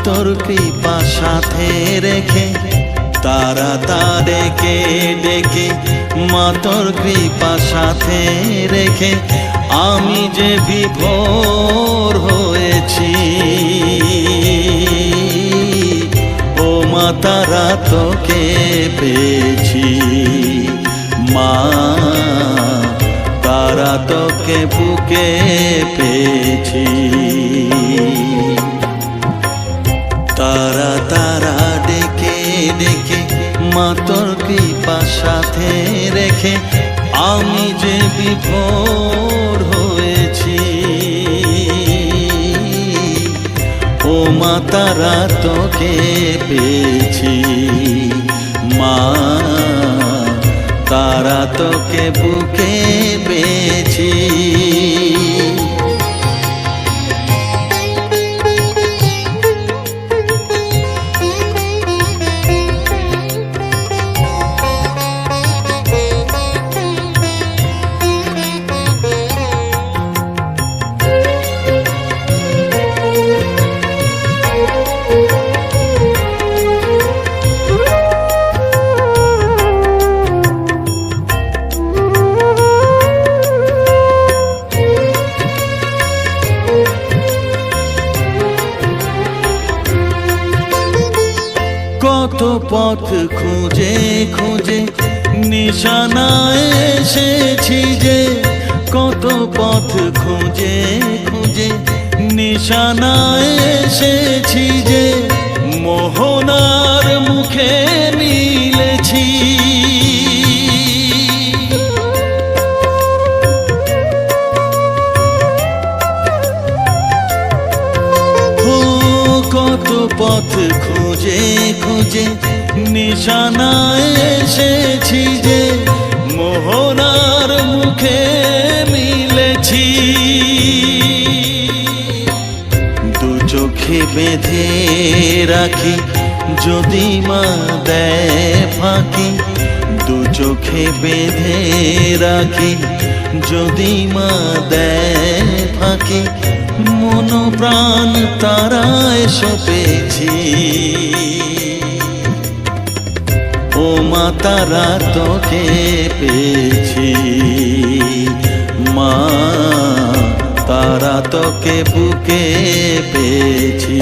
তোর কৃপা সাথে রেখে তারা তাদেরকে ডেকে, মা তোর কৃপা সাথে রেখে আমি যে বিভোর হয়েছি। ও মা তারা তোকে পেয়েছি, মা তারা তোকে বুকে পেয়েছি। তারা তারা ডেকে ডেকে মা তোর কৃপা সাথে রেখে আমি যে বিভোর হয়েছি। ও মা তারা তোকে পেয়েছি, মা তারা তোকে বুকে পেয়েছি। কত পথ খুঁজে খুঁজে নিশানায় এসেছি যে, কত পথ খুঁজে খুঁজে নিশানায় এসেছি যে, মোহনার মুখে মিলেছি। কত পথ খুঁজে খুঁজে নিশানায় এসেছি যে, মোহনার মুখে মিলেছি। দু চোখে বেঁধে রাখি যদি মা দেয় ফাঁকি, দু চোখে বেঁধে রাখি যদি মা দেয় ফাঁকি, মন প্রাণ তারায় সপেছি। ও মা তারা তোকে পেয়েছি, মা তারা তোকে বুকে পেয়েছি।